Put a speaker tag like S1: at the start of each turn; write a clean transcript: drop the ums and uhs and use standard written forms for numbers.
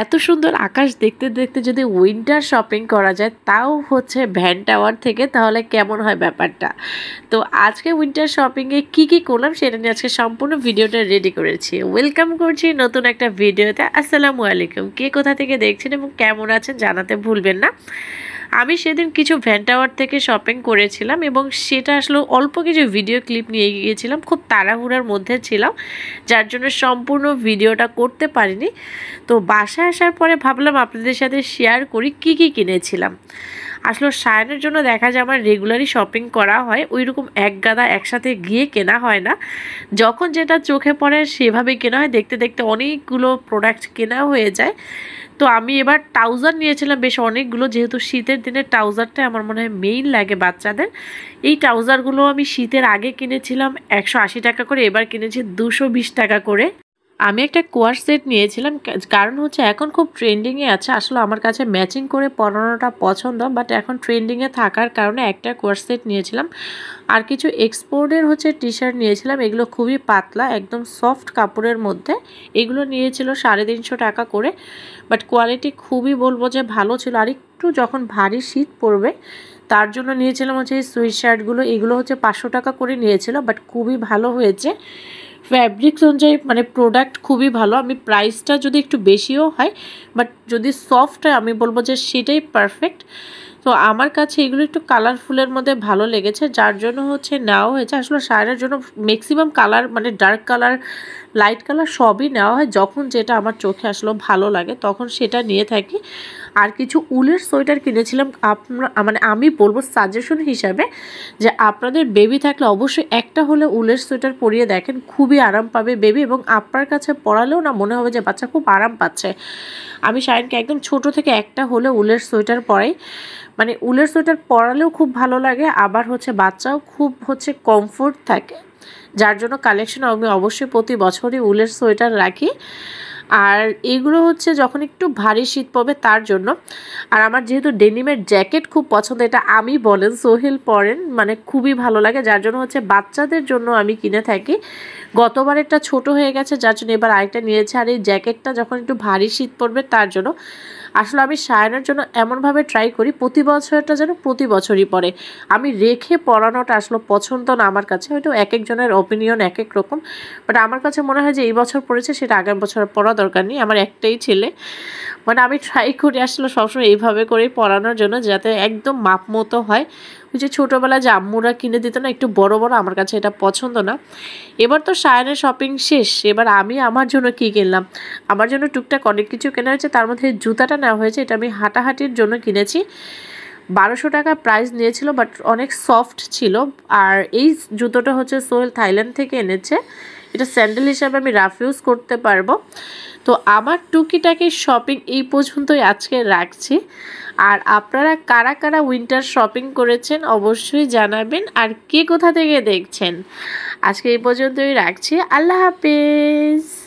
S1: এত সুন্দর আকাশ দেখতে দেখতে যদি উইন্টার শপিং করা যায় তাও হচ্ছে ভ্যান টাওয়ার থেকে, তাহলে কেমন হয় ব্যাপারটা। তো আজকে উইন্টার শপিংয়ে কি করলাম সেটা নিয়ে আজকে সম্পূর্ণ ভিডিওটা রেডি করেছি। ওয়েলকাম করছি নতুন একটা ভিডিওতে। আসসালামু আলাইকুম। কে কোথা থেকে দেখছেন এবং কেমন আছেন জানাতে ভুলবেন না। আমি সেদিন কিছু ভ্যান টাওয়ার থেকে শপিং করেছিলাম এবং সেটা আসলে অল্প কিছু ভিডিও ক্লিপ নিয়ে গিয়েছিলাম, খুব তাড়াহুড়ার মধ্যে ছিলাম যার জন্য সম্পূর্ণ ভিডিওটা করতে পারিনি। তো বাসায় আসার পরে ভাবলাম আপনাদের সাথে শেয়ার করি কি কিনেছিলাম। আসলে সায়নের জন্য দেখা যায় আমার রেগুলারই শপিং করা হয়, ওই রকম এক গাদা একসাথে গিয়ে কেনা হয় না, যখন যেটা চোখে পড়ে সেভাবেই কেনা হয়। দেখতে দেখতে অনেকগুলো প্রোডাক্ট কেনা হয়ে যায়। তো আমি এবার ট্রাউজার নিয়েছিলাম বেশ অনেকগুলো, যেহেতু শীতের দিনে ট্রাউজারটা আমার মনে হয় মেইন লাগে বাচ্চাদের। এই ট্রাউজারগুলো আমি শীতের আগে কিনেছিলাম 180 টাকা করে, এবার কিনেছি 220 টাকা করে। আমি একটা কোয়ার সেট নিয়েছিলাম, কারণ হচ্ছে এখন খুব ট্রেন্ডিংয়ে আছে। আসলে আমার কাছে ম্যাচিং করে পরানোটা পছন্দ, বাট এখন ট্রেন্ডিংয়ে থাকার কারণে একটা কোয়ার সেট নিয়েছিলাম। আর কিছু এক্সপোর্টের হচ্ছে টি শার্ট নিয়েছিলাম, এগুলো খুবই পাতলা একদম সফট কাপড়ের মধ্যে। এগুলো নিয়েছিল 350 টাকা করে, বাট কোয়ালিটি খুবই বলবো যে ভালো ছিল। আর একটু যখন ভারী শীত পড়বে তার জন্য নিয়েছিলাম হচ্ছে এই সুইট শার্টগুলো। এগুলো হচ্ছে 500 টাকা করে নিয়েছিল, বাট খুবই ভালো হয়েছে। ফ্যাব্রিক্স অনুযায়ী মানে প্রোডাক্ট খুবই ভালো। আমি প্রাইসটা যদি একটু বেশিও হয়, বাট যদি সফট হয় আমি বলবো যে সেটাই পারফেক্ট। তো আমার কাছে এগুলো একটু কালারফুলের মধ্যে ভালো লেগেছে, যার জন্য হচ্ছে নেওয়া হয়েছে। আসলে শাড়ির জন্য ম্যাক্সিমাম কালার মানে ডার্ক কালার, লাইট কালার সবই নেওয়া হয়, যখন যেটা আমার চোখে আসলে ভালো লাগে তখন সেটা নিয়ে থাকি। আর কিছু উলের সোয়েটার কিনেছিলাম। মানে আমি বলবো সাজেশন হিসাবে যে আপনাদের বেবি থাকলে অবশ্যই একটা হলে উলের সোয়েটার পরিয়ে দেখেন, খুবই আরাম পাবে বেবি, এবং আপনার কাছে পরালেও না মনে হবে যে বাচ্চা খুব আরাম পাচ্ছে। আমি শাইনকে একদম ছোট থেকে একটা হলে উলের সোয়েটার পরাই, মানে উলের সোয়েটার পরালেও খুব ভালো লাগে, আবার হচ্ছে বাচ্চাও খুব হচ্ছে কমফোর্ট থাকে, যার জন্য কালেকশন আমি অবশ্যই প্রতি বছরই উলের সোয়েটার রাখি। আর এগুলো হচ্ছে যখন একটু ভারী শীত পড়বে তার জন্য। আর আমার যেহেতু ডেনিমের জ্যাকেট খুব পছন্দ, এটা আমি বলেন সোহেল পরেন, মানে খুবই ভালো লাগে, যার জন্য হচ্ছে বাচ্চাদের জন্য আমি কিনে থাকি। গতবারেরটা ছোট হয়ে গেছে যার জন্য এবার আরেকটা নিয়েছে। আর এই জ্যাকেটটা যখন একটু ভারী শীত পড়বে তার জন্য। আসলে আমি সায়নের জন্য এমনভাবে ট্রাই করি প্রতি বছরটা যেন প্রতি বছরই পরে। আমি রেখে পরানোটা আসলে পছন্দ না আমার কাছে, হয়তো এক একজনের অপিনিয়ন এক এক রকম, বাট আমার কাছে মনে হয় যে এই বছর পড়েছে সেটা আগামী বছর পরা দরকার নেই। আমার একটাই ছেলে, মানে আমি ট্রাই করি আসলে সবসময় এইভাবে করেই পরানোর জন্য, যাতে একদম মাপ মতো হয়। ওই যে ছোটোবেলায় যে আম্মুরা কিনে দিত না একটু বড় বড়, আমার কাছে এটা পছন্দ না। এবার তো সায়নের শপিং শেষ, এবার আমি আমার জন্য কি কিনলাম। আমার জন্য টুকটাক অনেক কিছু কেনা হয়েছে, তার মধ্যে জুতাটা নেওয়া হয়েছে। এটা আমি হাঁটাহাঁটির জন্য কিনেছি, 1200 টাকা প্রাইস নিয়েছিল, বাট অনেক সফট ছিল। আর এই জুতোটা হচ্ছে সোহেল থাইল্যান্ড থেকে এনেছে, এটা স্যান্ডেল হিসাবে আমি রাফ ইউজ করতে পারবো। তো আমার টুকিটাকি শপিং এই পর্যন্তই আজকে রাখছি। আর আপনারা কারা কারা উইন্টার শপিং করেছেন অবশ্যই জানাবেন, আর কে কোথা থেকে দেখছেন। আজকে এই পর্যন্তই রাখছি। আল্লাহ হাফেজ।